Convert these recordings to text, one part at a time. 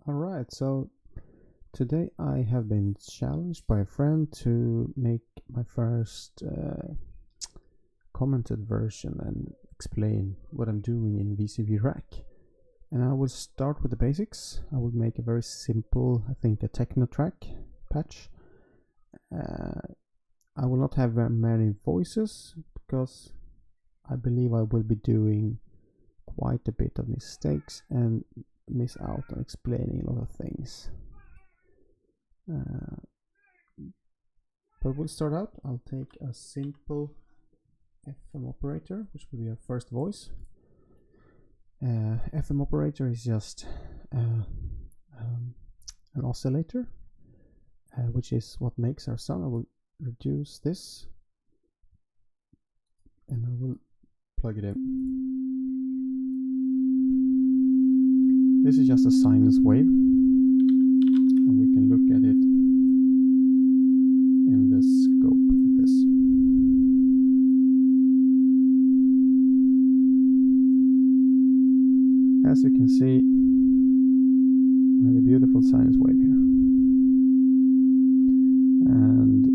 Alright, so today I have been challenged by a friend to make my first commented version and explain what I'm doing in VCV Rack. And I will start with the basics. I will make a very simple, I think a techno track patch. I will not have very many voices because I believe I will be doing quite a bit of mistakes and miss out on explaining a lot of things. But we'll start out. I'll take a simple FM operator, which will be our first voice. FM operator is just an oscillator, which is what makes our sound. I will reduce this and I will plug it in. This is just a sinus wave, and we can look at it in the scope like this. As you can see, we have a beautiful sinus wave here. And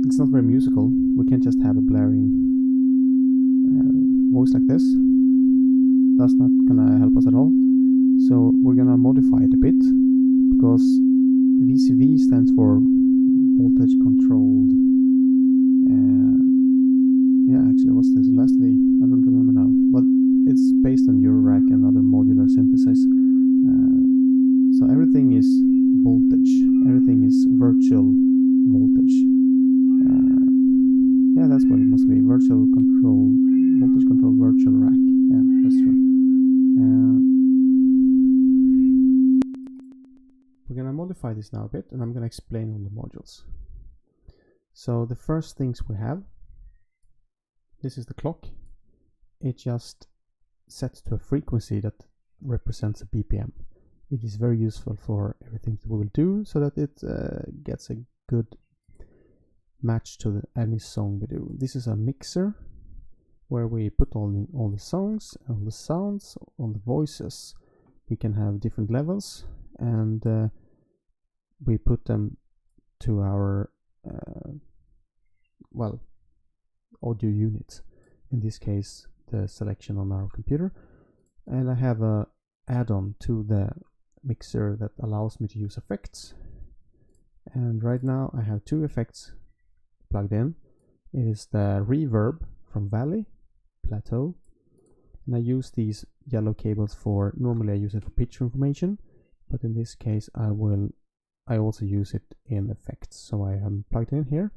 it's not very musical. We can't just have a blaring voice like this. That's not gonna help us at all. So we're gonna modify it a bit, because VCV stands for voltage controlled. Yeah, actually, what's this last V? I don't remember now. But it's based on Eurorack and other modular synthesis. So everything is voltage. Everything is virtual voltage. Yeah, that's what it must be. Virtual control, voltage control virtual rack. Yeah, that's true. We're gonna modify this now a bit, and I'm gonna explain on the modules. So the first things we have, this is the clock. It just sets to a frequency that represents a BPM. It is very useful for everything that we will do, so that it gets a good match to any song we do. This is a mixer where we put all the songs, all the sounds, all the voices. We can have different levels, and we put them to our audio unit. In this case, the selection on our computer. And I have a add-on to the mixer that allows me to use effects. And right now I have two effects plugged in. It is the reverb from Valley, Plateau, and I use these yellow cables for, normally I use it for pitch information, but in this case I also use it in effects. So I am plugged in here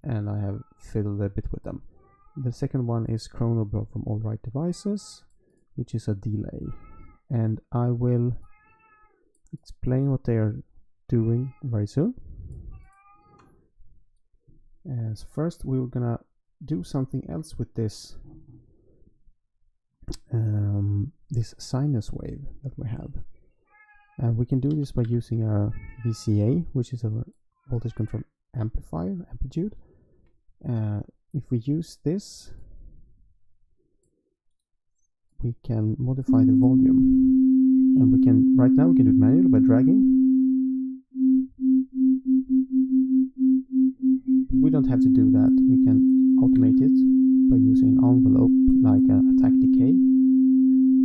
and I have fiddled a bit with them. The second one is Chronoblock from All Right Devices, which is a delay, and I will explain what they are doing very soon. So first we're gonna do something else with this this sinus wave that we have. We can do this by using a VCA, which is a voltage control amplifier, amplitude. If we use this, we can modify the volume, and we can, right now we can do it manually by dragging. We don't have to do that. We can automate it by using an envelope like a attack decay.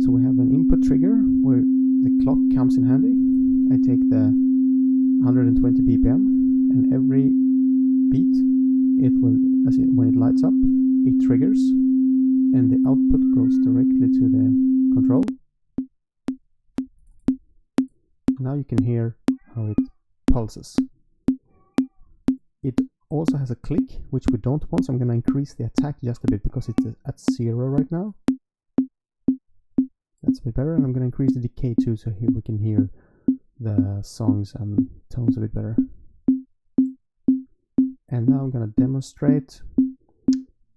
So we have an input trigger where the clock comes in handy. I take the 120 BPM, and every beat it will, when it lights up, it triggers, and the output goes directly to the control. Now you can hear how it pulses. It also has a click, which we don't want, so I'm going to increase the attack just a bit because it's at 0 right now. That's a bit better, and I'm going to increase the decay too, so here we can hear the songs and tones a bit better. And now I'm going to demonstrate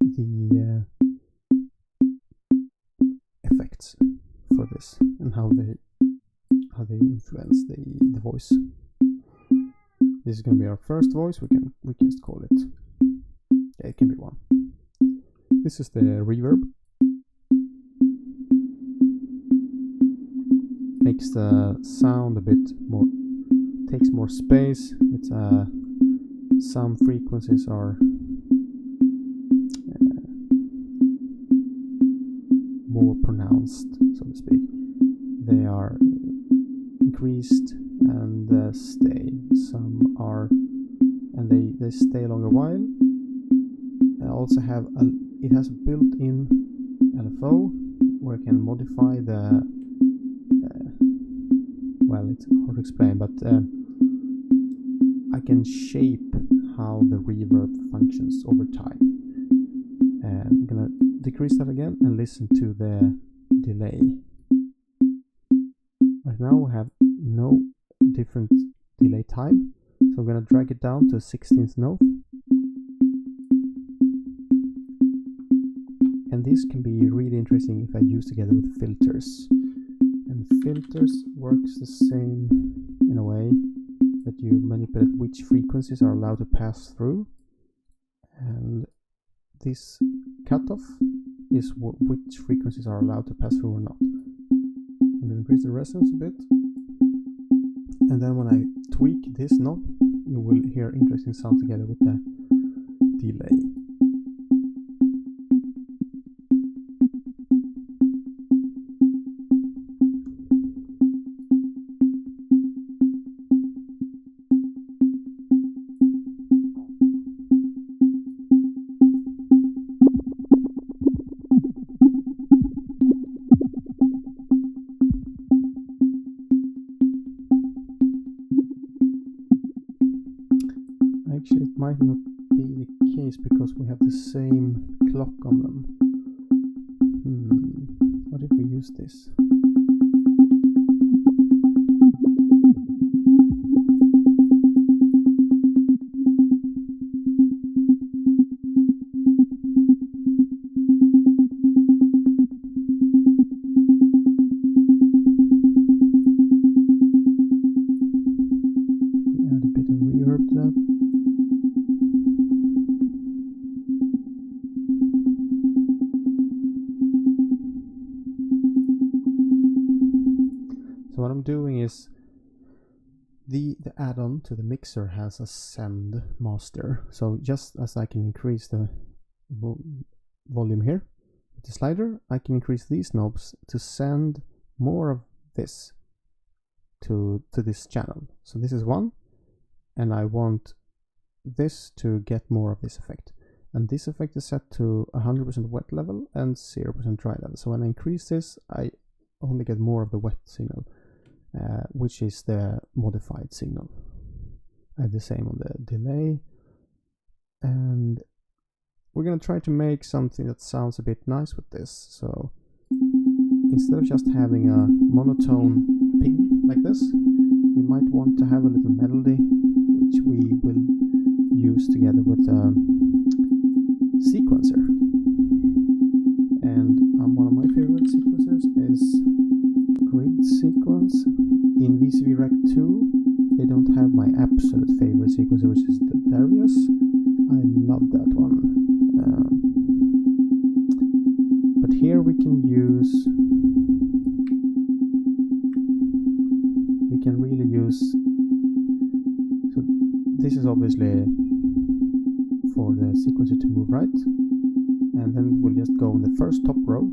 the effects for this and how they influence the voice. This is going to be our first voice. We can just call it. Yeah, it can be one. This is the reverb. makes the sound a bit more, takes more space. It's some frequencies are more pronounced, so to speak. They are increased and stay. Some are, and they stay a longer while. I also have it has a built-in LFO where I can modify the well, it's hard to explain, but I can shape how the reverb functions over time. I'm gonna decrease that again and listen to the delay. Right now we have no different delay time, so I'm gonna drag it down to 16th note. And this can be really interesting if I use together with filters. And filters works the same in a way that you manipulate which frequencies are allowed to pass through, and this cutoff is which frequencies are allowed to pass through or not. I'm going to increase the resonance a bit, and then when I tweak this knob, you will hear interesting sound together with the delay. Actually, it might not be the case because we have the same clock on them. What if we use this? Add a bit of reverb to that. So what I'm doing is the add-on to the mixer has a send master. So just as I can increase the volume here with the slider, I can increase these knobs to send more of this to this channel. So this is one, and I want this to get more of this effect. And this effect is set to 100% wet level and 0% dry level. So when I increase this, I only get more of the wet signal. Which is the modified signal. I have the same on the delay, and we're gonna try to make something that sounds a bit nice with this. So instead of just having a monotone ping like this, we might want to have a little melody, which we will use together with a sequencer. And one of my favorite sequencers is Grid Sequence. In VCV Rack 2, they don't have my absolute favorite sequencer, which is the Darius. I love that one. But here we can really use, so this is obviously for the sequencer to move right, and then we'll just go in the first top row,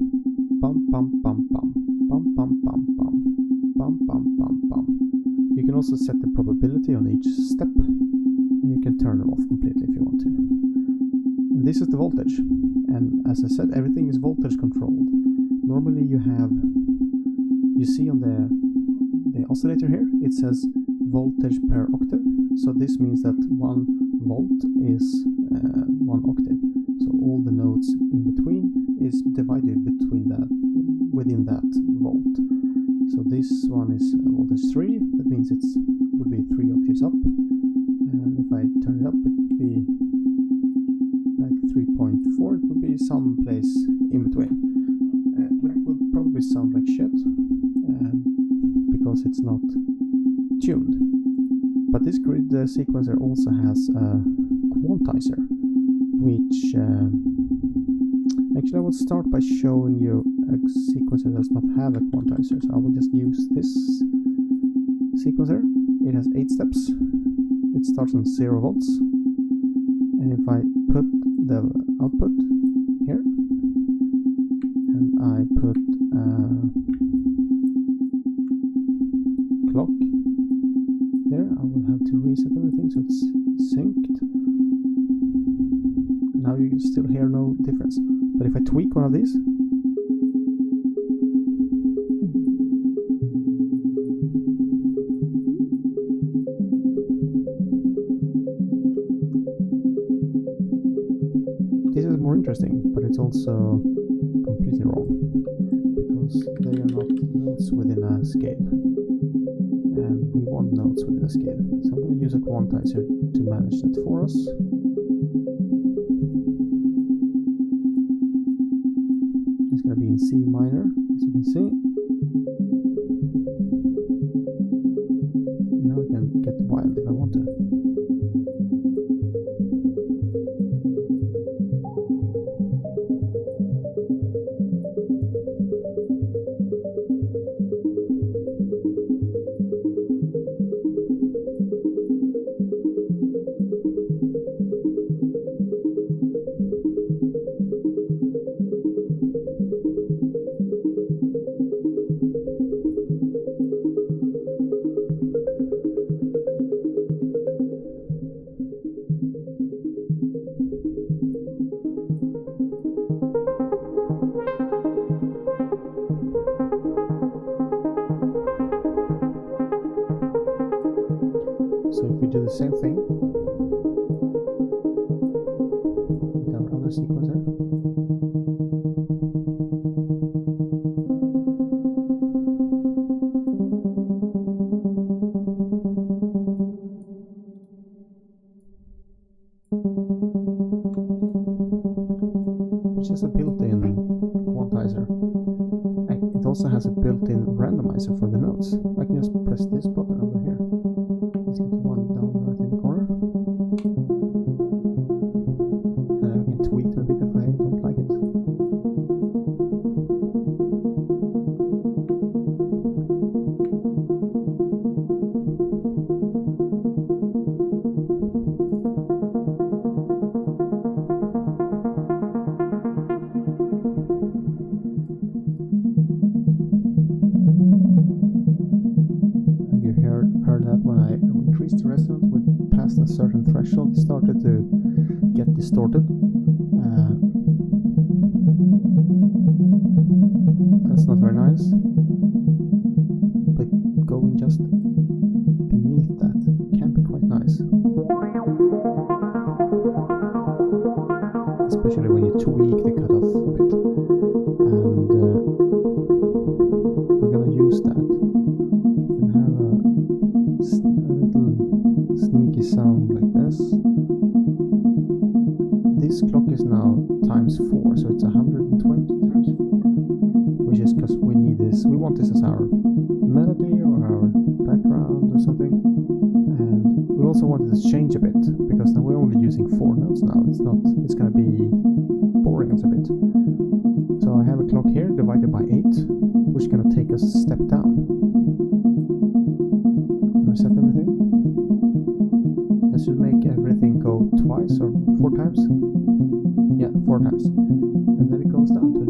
bum bum bum bum, bum bum bum bum, bum bum bum bum. You can also set the probability on each step, and you can turn it off completely if you want to. And this is the voltage, and as I said, everything is voltage controlled. Normally you see on the oscillator here, it says voltage per octave, so this means that 1 volt is 1 octave. So all the notes in between is divided within that volt. So this one is voltage 3, that means it would be 3 octaves up, and if I turn it up it would be like 3.4, it would be some place in between. It would probably sound like shit because it's not tuned. But this grid sequencer also has a quantizer, which actually I will start by showing you a sequencer does not have a quantizer, so I will just use this sequencer. It has 8 steps. It starts on 0 volts, and if I put the output here and I put clock there, I will have to reset everything so it's synced. Now you still hear no difference, but if I tweak one of these, this is more interesting, but it's also completely wrong because they are not notes within a scale, and we want notes within a scale. So I'm going to use a quantizer to manage that for us. It's going to be in C minor, as you can see. Now I can get wild if I want to. So if we do the same thing with our other sequencer, which is a built-in quantizer. It also has a built-in randomizer for the notes. I can just press this button over here. This little one down right in the corner. And I can tweak it a bit if I don't like it. Heard that when I increased the resonance past a certain threshold, it started to get distorted. That's not very nice, but going just beneath that can be quite nice, especially when you tweak the cutoff a bit. And we're gonna use that and have a little sneaky sound like this. This clock is now times 4, so it's 120 times 4, which is because we need this. We want this as our melody or our background or something, and we also want it to change a bit because now we're only using 4 notes now. It's going to be boring a bit. So I have a clock here divided by 8, which is going to take us a step down. Reset everything. That should make everything go twice or 4 times. Yeah, 4 times. And then it goes down to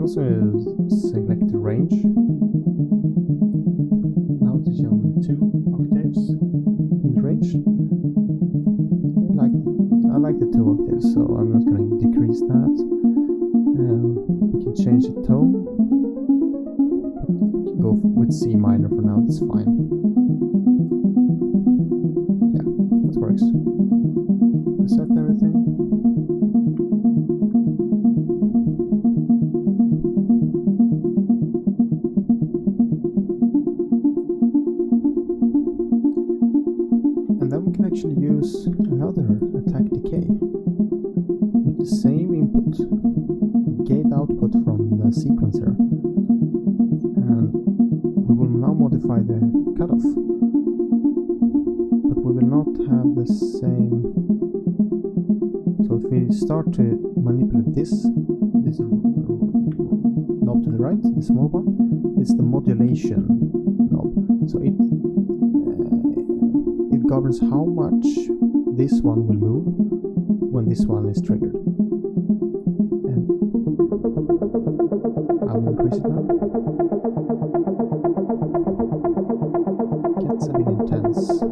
also select the range. Now it is only 2 octaves in the range. I like the 2 octaves, so I'm not going to decrease that. We can change the tone. Go with C minor for now, it's fine. Yeah, that works. Reset everything. the sequencer. And we will now modify the cutoff, but we will not have the same. So if we start to manipulate this knob to the right, the small one, it's the modulation knob. So it governs how much this one will move when this one is triggered. And I will increase it now. It gets a bit intense.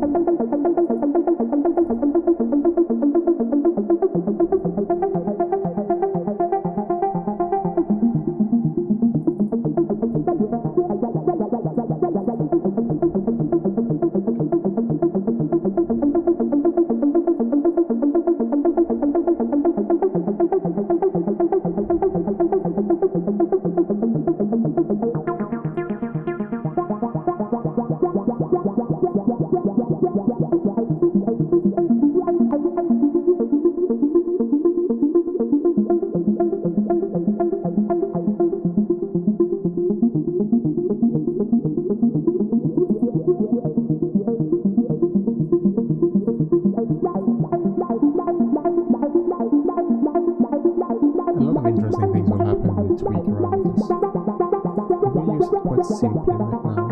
Interesting things will happen when you tweak around this. We'll use it quite simply right now.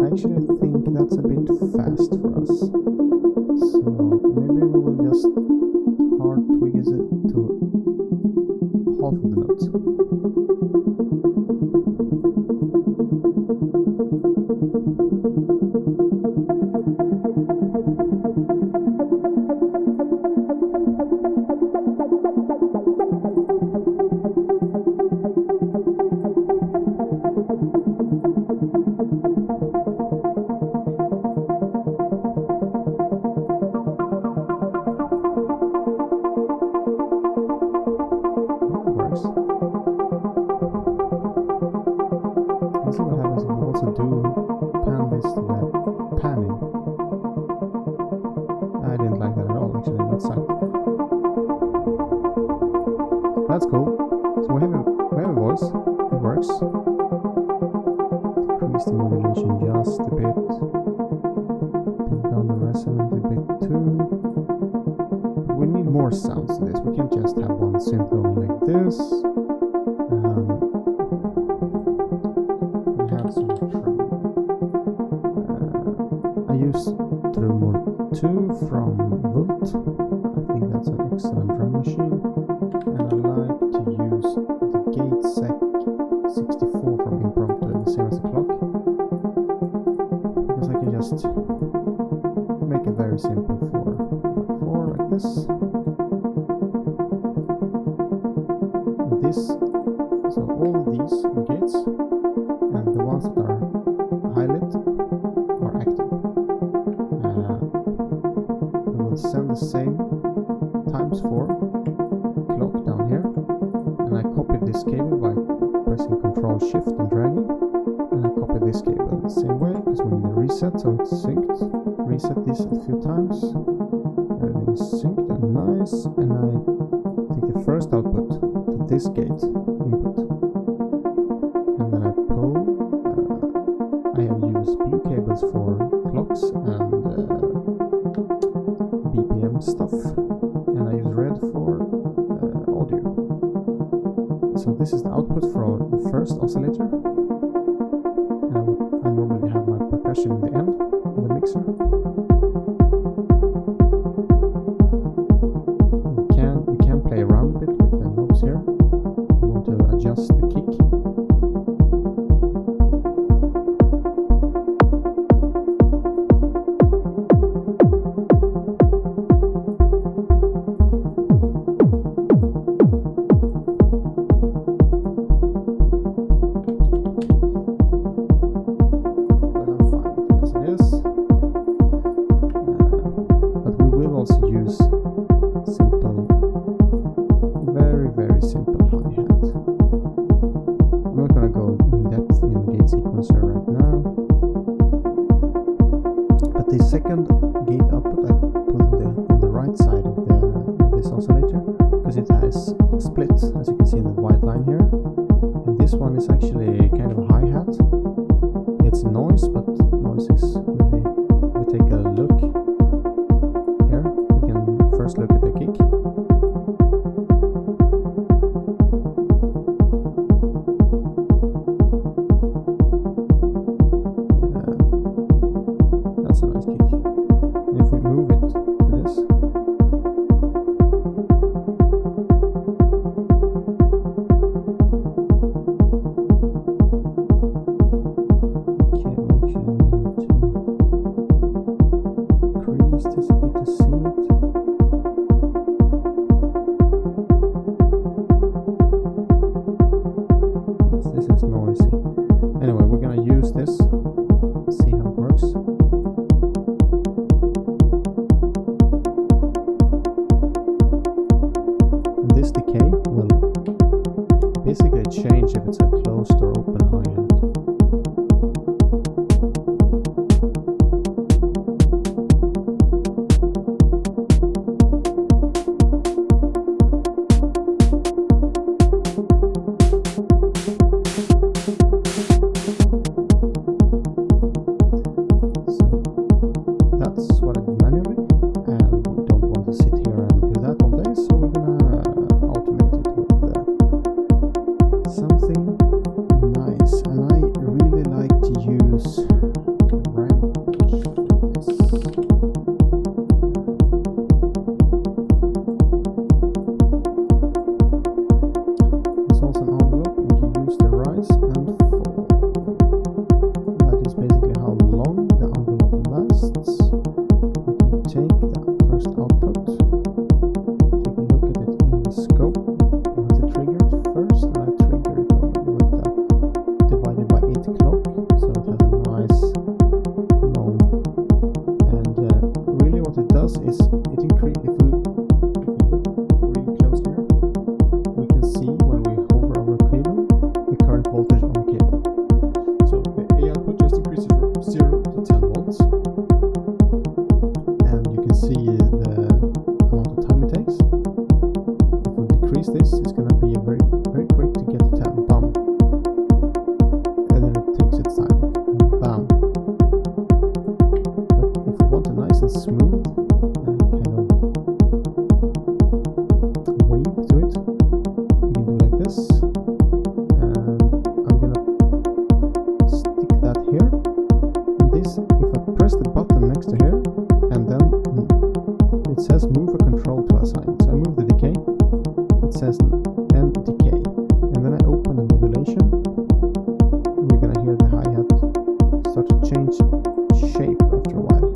Actually, I think that's a bit fast for us. So maybe we will just hard tweak it to half of the notes. Let's see what happens if we also do pan this to the panning. I didn't like that at all, actually. That sucked. That's cool. So we have a voice. It works. Decrease the modulation just a bit. Put down the resonance a bit too. But we need more sounds to this. We can't just have one synth going like this. I use Drummer 2 from Volt. I think that's an excellent drum machine. And I like to use the Gate Sec 64 from Impromptu and Serious Clock, because I can just make it very simple for 4 like this. So all of these are gates, and the ones that are highlighted are active. We will send the same ×4 clock down here, and I copied this cable by pressing Ctrl Shift and dragging, and I copied this cable the same way because we need a reset so it's synced. Reset this a few times, everything is synced and nice, and I take the first output to this gate input, and then I pull. I have used blue cables for clocks and BPM stuff, and I use red for audio. So this is the output for the first oscillator, and I normally have my percussion in the end of the mixer. We can play around a bit with the knobs here. We want to adjust the kick. first look at the kick. That's a nice kick. And if we move it to this, this a bit to see it. Yes, this is noisy. Anyway, we're gonna use this, see how it works. And this decay will basically change if it's a closed or open hi-hat. That's what I do manually, and we don't want to sit here and do that all day, so we're gonna automate it with something nice. And I really like to use ramp for this. It's also an envelope, and you use the rise and fall. That is basically how long the envelope lasts. Take the first output, take a look at it in the scope. You have to trigger it first, and I trigger it with the divided by 8 clock, so it has a nice long. And really what it does is it increases. If we look really close here, we can see when we hover over a cable the current voltage on the cable. So the A output just increases from 0 to 10 volts. See the amount of time it takes. If we decrease this, it's going to be very quick to get to 10. Bam. And then it takes its time. And bam. But if we want a nice and smooth kind of wave to it, we can do like this. And I'm going to stick that here. And this, if I press the button next to here, and then it says move a control to assign. So I move the decay, it says end decay, and then I open the modulation. You're gonna hear the hi-hat start to change shape after a while.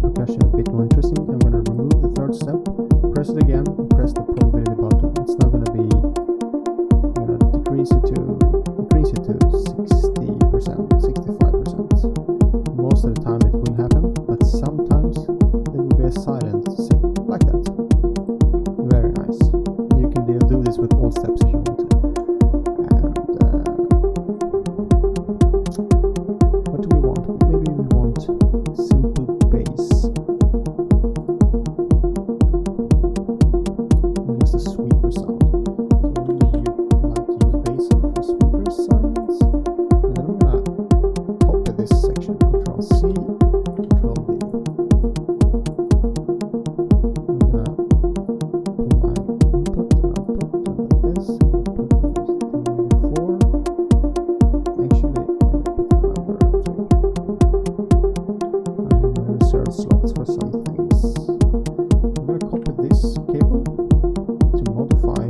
Percussion a bit more interesting, I'm going to remove the third step, press it again, and press the probability button. It's now going to be, I'm going to increase it to 60%, 65%. Most of the time it will happen, but sometimes there will be a silent signal, like that. Very nice. You can do this with all steps if you want to. And what do we want? Maybe we want simple bass. Just a sweeper sound. So I really like to use bass for sweeper sounds. And then I'm gonna copy this section, Control C, Control V. I'm gonna put my input and output like this. Put 4. Actually, number 3. Reserve slots for some things. I'm going to copy this cable to modify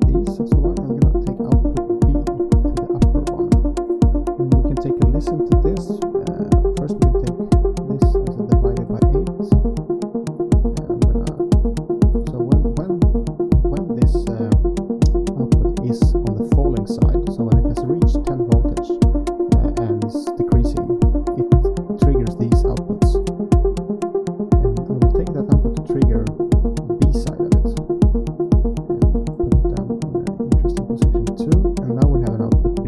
these as well. I'm going to take output B to the upper one. And we can take a listen to this. First we can take this as a divided by 8. So when this output is on the falling side, so when it has reached 10 voltage and is decreasing, it triggers these outputs, and I will take that output to trigger the B side of it and put it down in an interesting position too, and now we have an output B.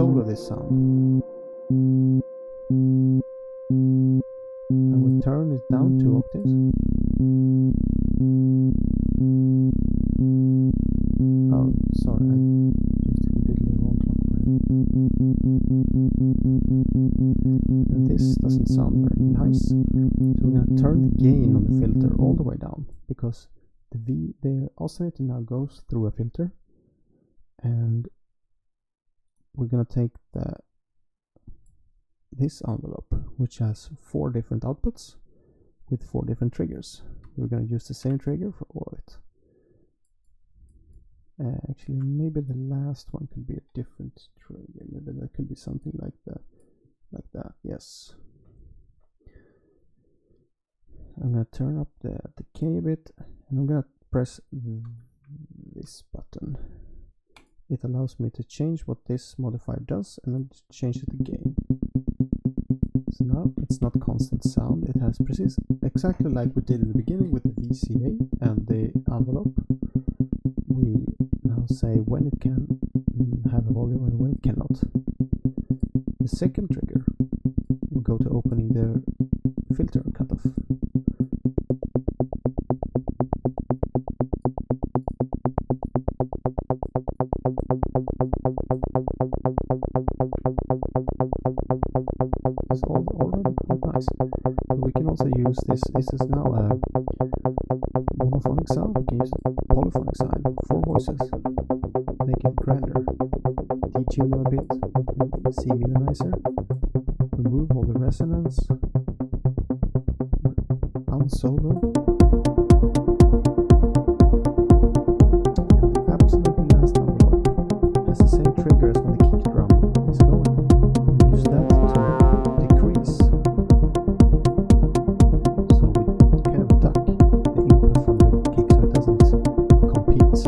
solo this sound. I will turn it down 2 octaves. Oh, sorry, I used a completely wrong clock. And this doesn't sound very nice. So we're going to turn the gain on the filter all the way down, because the oscillator now goes through a filter, and we're going to take this envelope, which has 4 different outputs with 4 different triggers. We're going to use the same trigger for all of it. Actually, maybe the last one could be a different trigger. Maybe that could be something like that. Yes. I'm going to turn up the decay a bit, and I'm going to press this button. It allows me to change what this modifier does, and then change it again. So now it's not constant sound. It has exactly like we did in the beginning with the VCA and the envelope. We now say when it can have a volume and when it cannot. The second trigger will go to opening the filter cutoff. It's already quite nice. But we can also use this. This is now a monophonic sound. We can use polyphonic sound, 4 voices. Make it grander. Detune them a bit. C minimizer. Remove all the resonance. Unsolo. And the absolutely last envelope has the same trigger as when the kick drum is going. Use that to decrease. So we kind of duck the input from the kick so it doesn't compete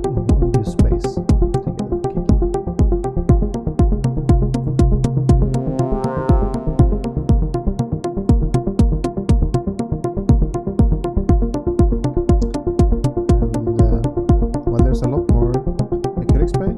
in the audio space together with the kick. And well, there's a lot more I could explain.